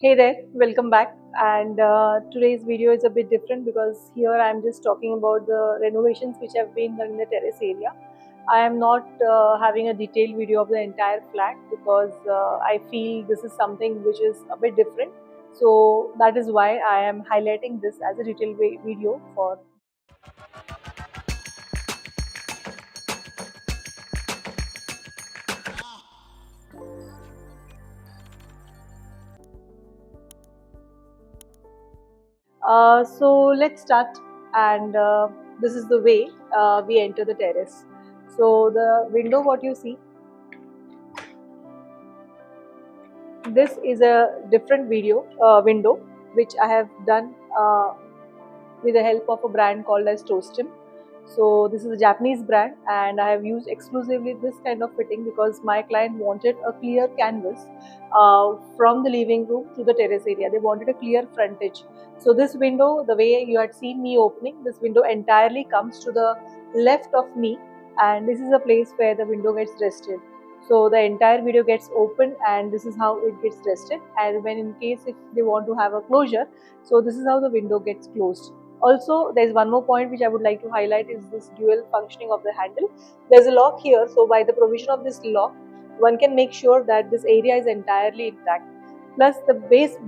Hey there, welcome back. And today's video is a bit different because here I'm just talking about the renovations which have been done in the terrace area. I am not having a detailed video of the entire flat because I feel this is something which is a bit different. So that is why I am highlighting this as a detailed video for. So let's start, and this is the way we enter the terrace. So the window, what you see, this is a different window which I have done with the help of a brand called as Tostim. So this is a Japanese brand, and I have used exclusively this kind of fitting because my client wanted a clear canvas from the living room to the terrace area. They wanted a clear frontage. So this window, the way you had seen me opening, this window entirely comes to the left of me, and this is a place where the window gets rested. So the entire video gets opened, and this is how it gets rested. And when in case if they want to have a closure, so this is how the window gets closed. Also, there's one more point which I would like to highlight is this dual functioning of the handle. There's a lock here, so by the provision of this lock, one can make sure that this area is entirely intact. Plus, the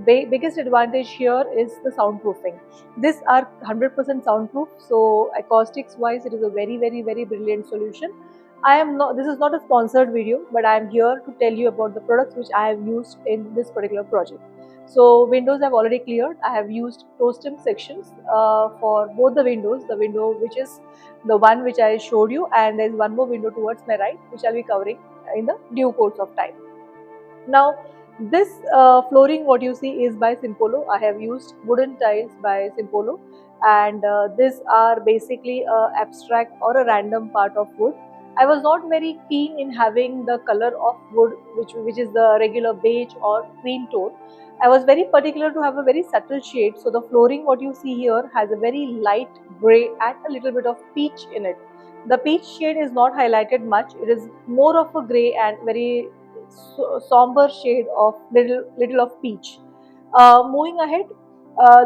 biggest advantage here is the soundproofing. These are 100% soundproof, so acoustics wise, it is a very brilliant solution. I am not. This is not a sponsored video, but I am here to tell you about the products which I have used in this particular project. So windows I've already cleared. I have used Tostim sections for both the windows. The window which is the one which I showed you, and there is one more window towards my right which I'll be covering in the due course of time. Now this flooring what you see is by Simpolo. I have used wooden tiles by Simpolo, and these are basically a abstract or a random part of wood. I was not very keen in having the color of wood which is the regular beige or cream tone. I was very particular to have a very subtle shade. So the flooring what you see here has a very light grey and a little bit of peach in it. The peach shade is not highlighted much. It is more of a grey and very somber shade of little of peach. Moving ahead,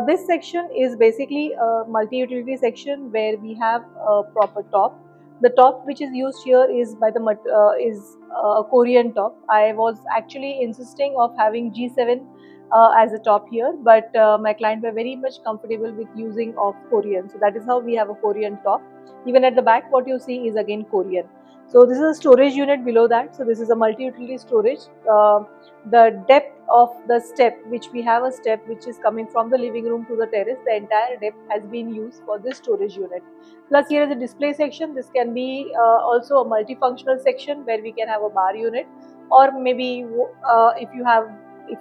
this section is basically a multi-utility section where we have a proper top. The top which is used here is by the is a Korean top. I was actually insisting of having G7 as a top here, but my client were very much comfortable with using of Korean. So that is how we have a Korean top. Even at the back, what you see is again Korean. So this is a storage unit below that. So this is a multi-utility storage. The depth of the step, which we have a step which is coming from the living room to the terrace, the entire depth has been used for this storage unit. Plus here is a display section. This can be also a multifunctional section where we can have a bar unit, or maybe if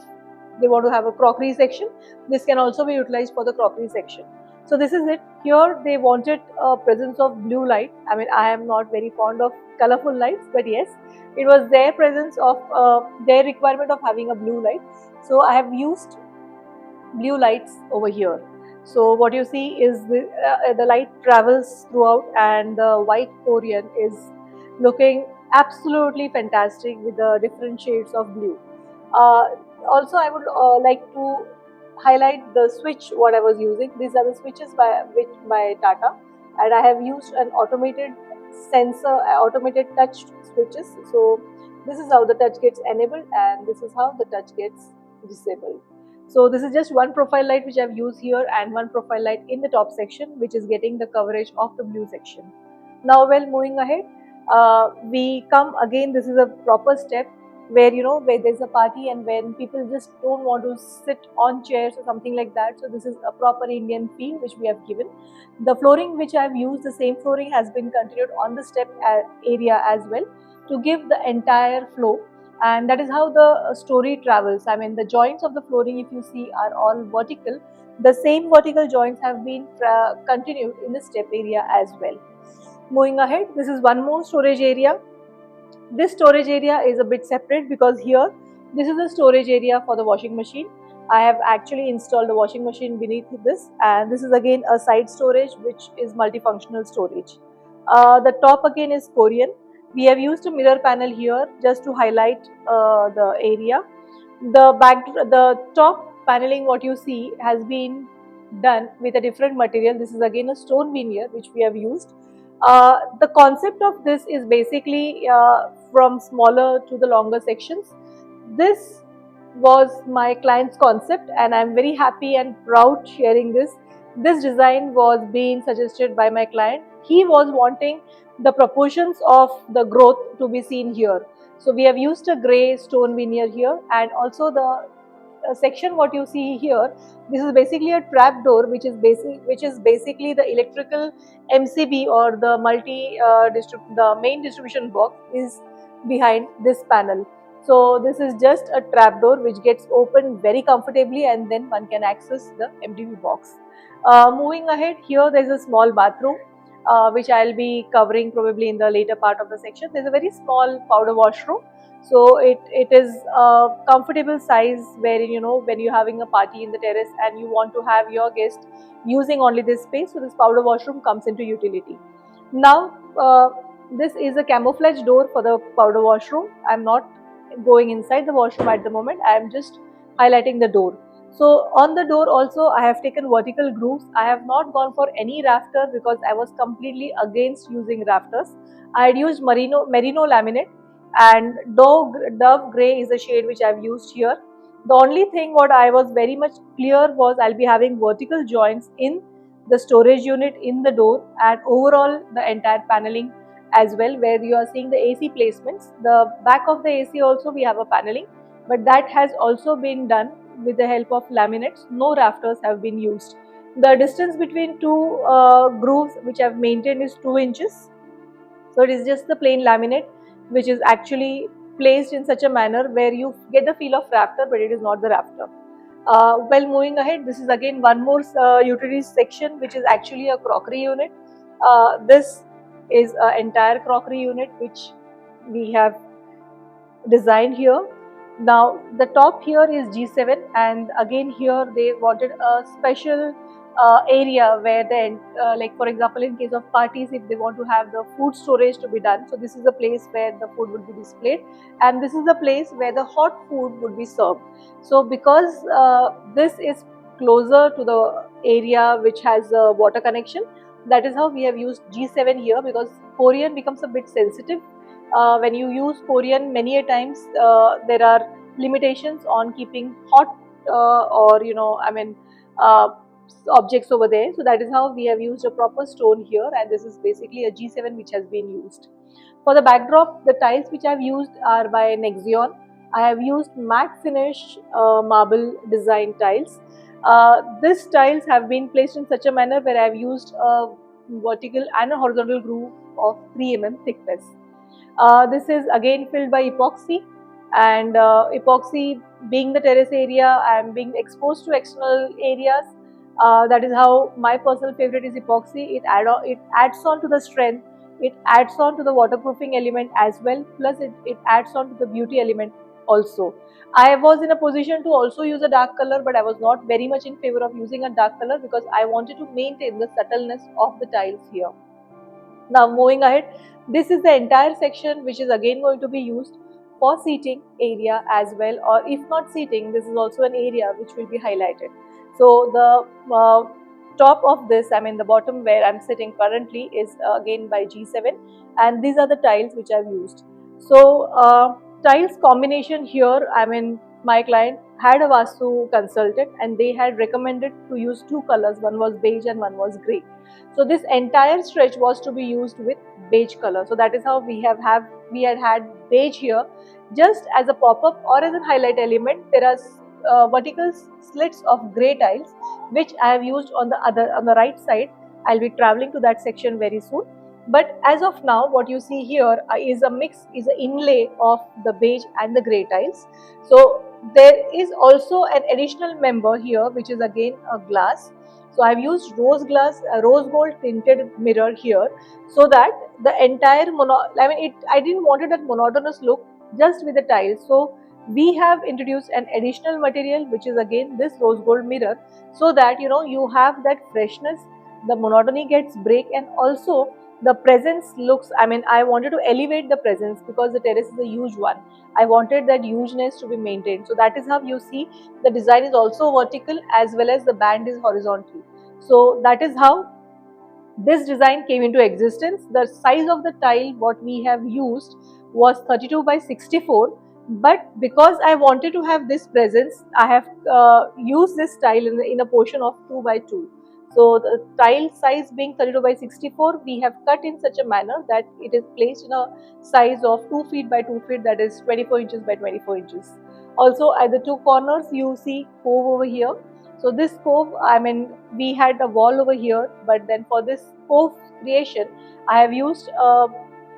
they want to have a crockery section, this can also be utilized for the crockery section. So this is it. Here they wanted a presence of blue light. I mean, I am not very fond of colorful lights, but yes, it was their presence of their requirement of having a blue light. So I have used blue lights over here. So what you see is the light travels throughout, and the white Korean is looking absolutely fantastic with the different shades of blue. Uh, Also, I would like to highlight the switch what I was using. These are the switches by Tata, and I have used an automated sensor, automated touch switches. So this is how the touch gets enabled, and this is how the touch gets disabled. So this is just one profile light which I've used here, and one profile light in the top section which is getting the coverage of the blue section. Now, well, moving ahead, we come again. This is a proper step where where there's a party and when people just don't want to sit on chairs or something like that. So this is a proper Indian feel which we have given. The flooring which I've used, the same flooring has been continued on the step area as well to give the entire flow, and that is how the story travels. I mean, the joints of the flooring, if you see, are all vertical. The same vertical joints have been continued in the step area as well. Moving ahead, this is one more storage area. This storage area is a bit separate because here this is the storage area for the washing machine. I have actually installed the washing machine beneath this, and this is again a side storage which is multifunctional storage. The top again is Korean. We have used a mirror panel here just to highlight the area. The top paneling what you see has been done with a different material. This is again a stone veneer which we have used. The concept of this is basically from smaller to the longer sections. This was my client's concept and I'm very happy and proud sharing this. This design was being suggested by my client. He was wanting the proportions of the growth to be seen here. So we have used a grey stone veneer here, and also the section what you see here, this is basically a trap door which is basically the electrical MCB or the the main distribution box is behind this panel. So this is just a trap door which gets opened very comfortably and then one can access the MDB box. Moving ahead, here there is a small bathroom which I'll be covering probably in the later part of the section. There's a very small powder washroom. So it is a comfortable size wherein, you know, when you're having a party in the terrace and you want to have your guest using only this space, so this powder washroom comes into utility. Now this is a camouflage door for the powder washroom. I'm not going inside the washroom at the moment. I am just highlighting the door. So on the door also I have taken vertical grooves. I have not gone for any rafter because I was completely against using rafters. I had used merino laminate, and dove grey is the shade which I have used here. The only thing what I was very much clear was I'll be having vertical joints in the storage unit, in the door, and overall the entire paneling as well, where you are seeing the AC placements. The back of the AC also we have a paneling, but that has also been done with the help of laminates. No rafters have been used. The distance between two grooves which I have maintained is 2 inches. So it is just the plain laminate which is actually placed in such a manner where you get the feel of rafter, but it is not the rafter. Well, moving ahead, this is again one more utilities section which is actually a crockery unit. This is an entire crockery unit which we have designed here. Now the top here is G7, and again here they wanted a special area where then like for example in case of parties, if they want to have the food storage to be done, so this is the place where the food will be displayed, and this is the place where the hot food would be served. So because this is closer to the area which has a water connection, that is how we have used G7 here, because Korean becomes a bit sensitive. When you use Korean, many a times there are limitations on keeping hot or objects over there. So that is how we have used a proper stone here, and this is basically a G7 which has been used. For the backdrop, the tiles which I have used are by Nexion. I have used matte finish marble design tiles. These tiles have been placed in such a manner where I have used a vertical and a horizontal groove of 3 mm thickness. This is again filled by epoxy, and epoxy being the terrace area, I am being exposed to external areas. That is how my personal favorite is epoxy. It adds on to the strength, it adds on to the waterproofing element as well, plus it adds on to the beauty element also. I was in a position to also use a dark color, but I was not very much in favor of using a dark color because I wanted to maintain the subtleness of the tiles here. Now moving ahead, this is the entire section which is again going to be used for seating area as well, or if not seating, this is also an area which will be highlighted. So the top of this, I mean the bottom where I am sitting currently, is again by G7, and these are the tiles which I have used. So tiles combination here, I mean my client had a Vastu consultant and they had recommended to use 2 colors, one was beige and one was grey. So this entire stretch was to be used with beige color. So that is how we had had beige here just as a pop-up or as a highlight element. There are vertical slits of grey tiles which I have used on the right side. I'll be traveling to that section very soon. But as of now, what you see here is an inlay of the beige and the grey tiles. So there is also an additional member here which is again a glass. So I have used rose gold tinted mirror here, so that the entire I didn't wanted that monotonous look just with the tiles. So we have introduced an additional material which is again this rose gold mirror, so that you have that freshness, the monotony gets break, and also the presence looks, I mean, I wanted to elevate the presence because the terrace is a huge one. I wanted that hugeness to be maintained. So that is how you see the design is also vertical as well as the band is horizontal. So that is how this design came into existence. The size of the tile what we have used was 32 by 64, but because I wanted to have this presence, I have used this tile in a portion of 2 by 2. So the tile size being 32 by 64, we have cut in such a manner that it is placed in a size of 2 feet by 2 feet, that is 24 inches by 24 inches. Also at the two corners you see cove over here. So this cove, I mean, we had a wall over here, but then for this cove creation, I have used a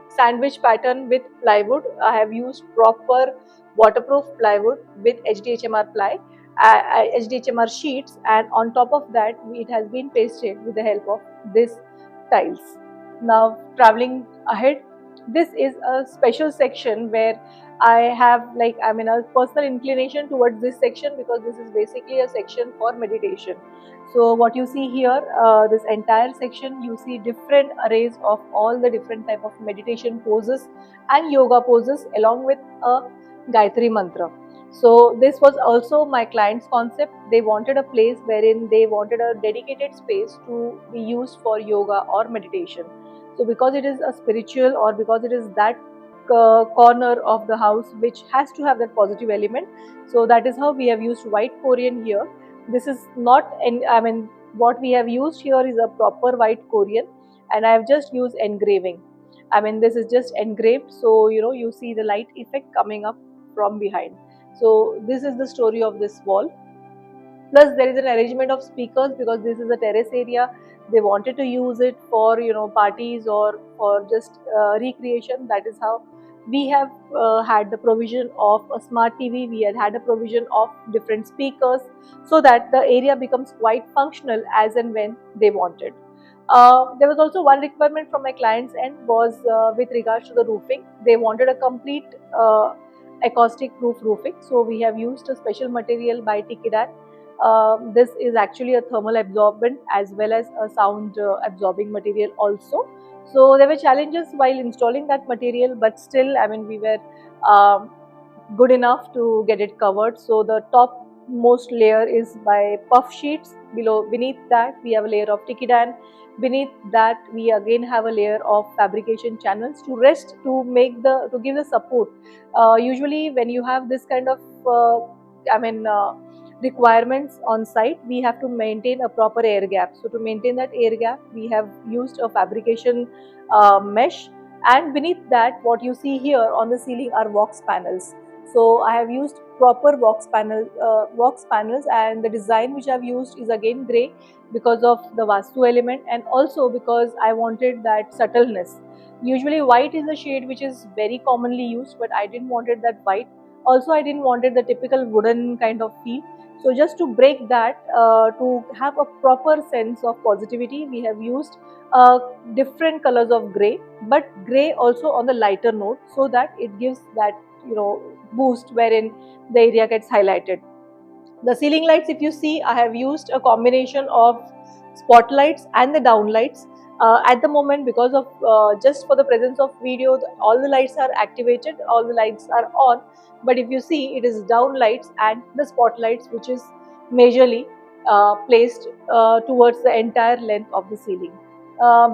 sandwich pattern with plywood. I have used proper waterproof plywood with HDHMR ply, HDHMR sheets, and on top of that, it has been pasted with the help of this tiles. Now, traveling ahead, this is a special section where I have, like, I mean, a personal inclination towards this section because this is basically a section for meditation. So what you see here, this entire section, you see different arrays of all the different type of meditation poses and yoga poses along with a Gayatri mantra. So this was also my client's concept. They wanted a place wherein they wanted a dedicated space to be used for yoga or meditation. So because it is a spiritual, or because it is that corner of the house which has to have that positive element, so that is how we have used white Korean here. This is not, I mean, what we have used here is a proper white Korean, and I have just used engraving. I mean, this is just engraved, so you see the light effect coming up from behind. So this is the story of this wall. Plus there is an arrangement of speakers because this is a terrace area. They wanted to use it for parties or for just recreation. That is how we have had the provision of a smart TV. We had a provision of different speakers so that the area becomes quite functional as and when they wanted. There was also one requirement from my client's end was with regards to the roofing. They wanted a complete acoustic proof roofing. So we have used a special material by Tikidan. This is actually a thermal absorbent as well as a sound absorbing material also. So there were challenges while installing that material, but still, I mean, we were um, good enough to get it covered. So the top most layer is by puff sheets. Beneath that we have a layer of Tikidan. Beneath that we again have a layer of fabrication channels to rest, to give the support. Usually when you have this kind of I mean requirements on site, we have to maintain a proper air gap. So to maintain that air gap, we have used a fabrication mesh, and beneath that what you see here on the ceiling are Vox panels. So I have used proper Vox panels, and the design which I have used is again grey because of the Vastu element, and also because I wanted that subtleness. Usually white is a shade which is very commonly used, but I didn't wanted that white. Also I didn't wanted the typical wooden kind of feel. So just to break that, to have a proper sense of positivity, we have used different colors of grey, but grey also on the lighter note, so that it gives that boost wherein the area gets highlighted. The ceiling lights, if you see, I have used a combination of spotlights and the downlights. At the moment, because of just for the presence of video, all the lights are activated, all the lights are on. But if you see, it is downlights and the spotlights which is majorly placed towards the entire length of the ceiling.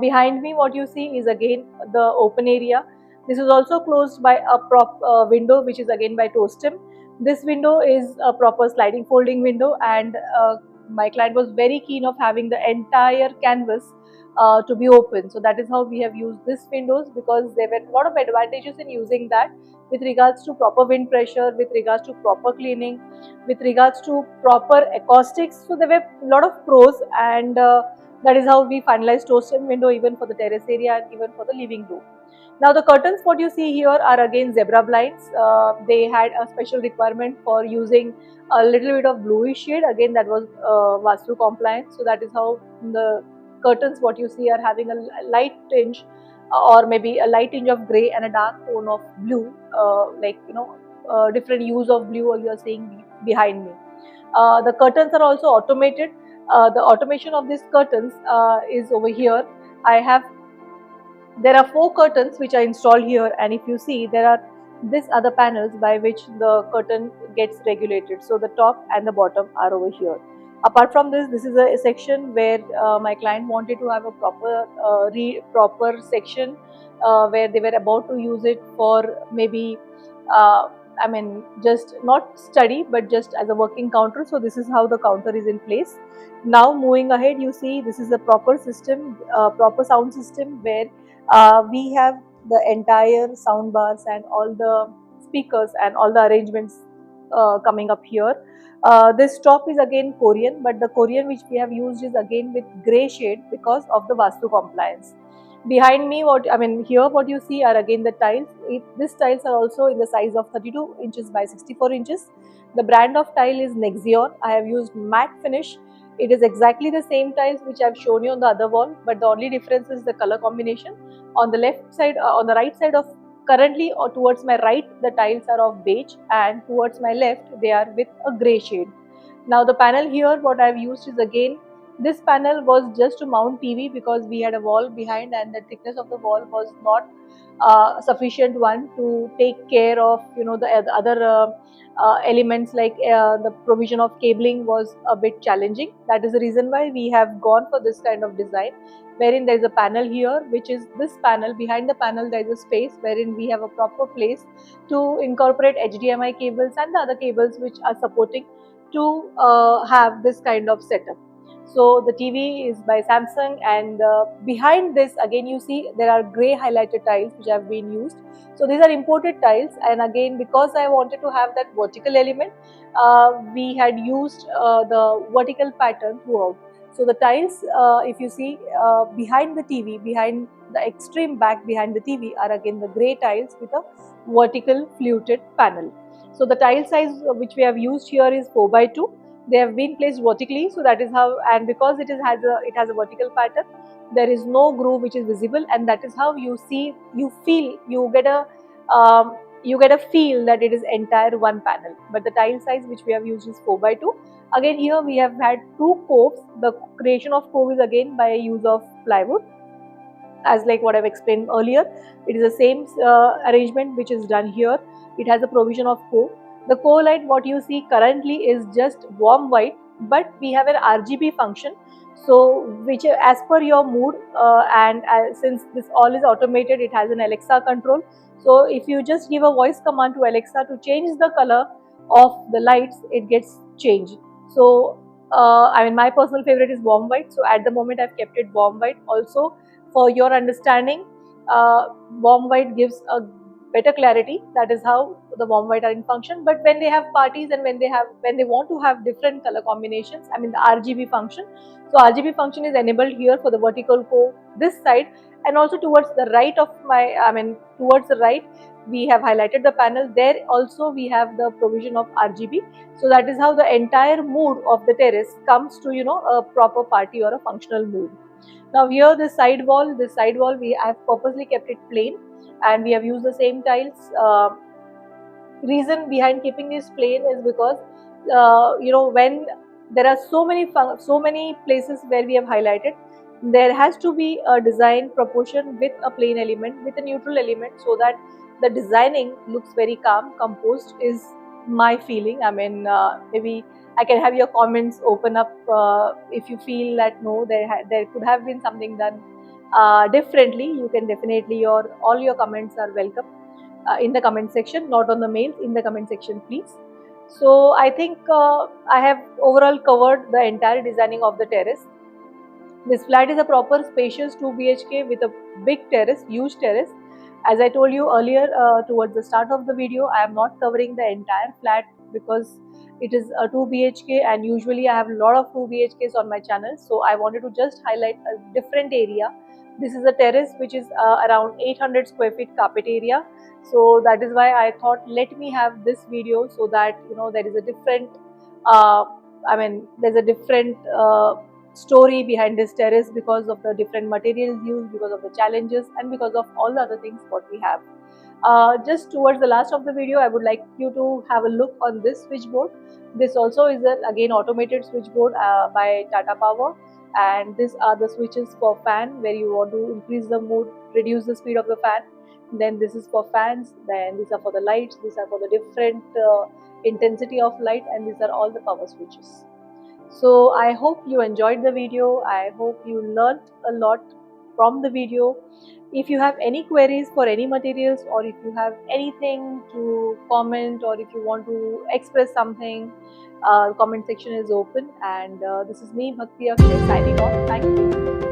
Behind me, what you see is again the open area. This is also closed by a prop window, which is again by Tostem. This window is a proper sliding folding window, and my client was very keen of having the entire canvas to be open. So that is how we have used this windows, because there were a lot of advantages in using that with regards to proper wind pressure, with regards to proper cleaning, with regards to proper acoustics. So there were a lot of pros, and that is how we finalized Tostem window even for the terrace area and even for the living room. Now the curtains what you see here are again zebra blinds. They had a special requirement for using a little bit of bluish shade. Again, that was Vastu compliant. So that is how the curtains what you see are having a light tinge, or maybe a light tinge of grey and a dark tone of blue, like different hues of blue you are seeing behind me. The curtains are also automated. The automation of these curtains is over here. I have There are 4 curtains which are installed here, and if you see, there are these other panels by which the curtain gets regulated. So the top and the bottom are over here. Apart from this, this is a section where my client wanted to have a proper section where they were about to use it for maybe I mean, just not study, but just as a working counter. So this is how the counter is in place. Now moving ahead, you see this is a proper system, proper sound system where we have the entire sound bars and all the speakers and all the arrangements coming up here. This top is again Korean, but the Korean which we have used is again with grey shade because of the Vastu compliance. Behind me, here what you see are again the tiles. These tiles are also in the size of 32 inches by 64 inches. The brand of tile is Nexion. I have used matte finish. It is exactly the same tiles which I have shown you on the other wall, but the only difference is the color combination. On the left side, on the right side of currently or towards my right, the tiles are of beige, and towards my left, they are with a grey shade. Now the panel here, what I have used is again, this panel was just to mount TV because we had a wall behind and the thickness of the wall was not sufficient one to take care of the other elements like the provision of cabling was a bit challenging. That is the reason why we have gone for this kind of design, wherein there is a panel here, which is this panel. Behind the panel there is a space wherein we have a proper place to incorporate HDMI cables and the other cables which are supporting to have this kind of setup. So the TV is by Samsung, and behind this again you see there are grey highlighted tiles which have been used. So these are imported tiles, and again because I wanted to have that vertical element, we had used the vertical pattern throughout. So the tiles, if you see behind the TV, behind the extreme back behind the TV are again the grey tiles with a vertical fluted panel. So the tile size which we have used here is 4 by 2. They have been placed vertically, so that is how, and because it has a vertical pattern, there is no groove which is visible, and that is how you see, you get a feel that it is entire one panel. But the tile size which we have used is 4 by 2. Again here we have had 2 coves. The creation of cove is again by use of plywood, as like what I've explained earlier. It is the same arrangement which is done here. It has a provision of cove. The core light what you see currently is just warm white, but we have an RGB function. So which as per your mood, and since this all is automated, it has an Alexa control. So if you just give a voice command to Alexa to change the color of the lights, it gets changed. So my personal favorite is warm white. So at the moment I've kept it warm white. Also, for your understanding, warm white gives a better clarity. That is how the warm white are in function. But when they have parties and when they want to have different color combinations, the RGB function. So RGB function is enabled here for the vertical core this side, and also towards the right of towards the right we have highlighted the panel. There also we have the provision of RGB. So that is how the entire mood of the terrace comes to a proper party or a functional mood. Now here this side wall I have purposely kept it plain, and we have used the same tiles. Reason behind keeping this plain is because when there are so many places where we have highlighted, there has to be a design proportion with a plain element, with a neutral element, so that the designing looks very calm, composed is my feeling. Maybe I can have your comments open up if you feel that no, there could have been something done differently. You can definitely, all your comments are welcome in the comment section, not on the mail, in the comment section please. So I think I have overall covered the entire designing of the terrace. This flat is a proper spacious 2 BHK with a big terrace, huge terrace. As I told you earlier towards the start of the video, I am not covering the entire flat because it is a 2 BHK, and usually I have a lot of 2 BHKs on my channel. So I wanted to just highlight a different area. This is a terrace which is around 800 square feet carpet area. So that is why I thought let me have this video, so that there is a different there's a different story behind this terrace because of the different materials used, because of the challenges, and because of all the other things what we have. Just towards the last of the video, I would like you to have a look on this switchboard. This also is a, again, automated switchboard by Tata Power, and these are the switches for fan where you want to increase the mode, reduce the speed of the fan. Then this is for fans, then these are for the lights, these are for the different intensity of light, and these are all the power switches. So I hope you enjoyed the video. I hope you learned a lot from the video. If you have any queries for any materials, or if you have anything to comment, or if you want to express something, comment section is open. And this is me, Bhakti Akshay, signing off. Thank you.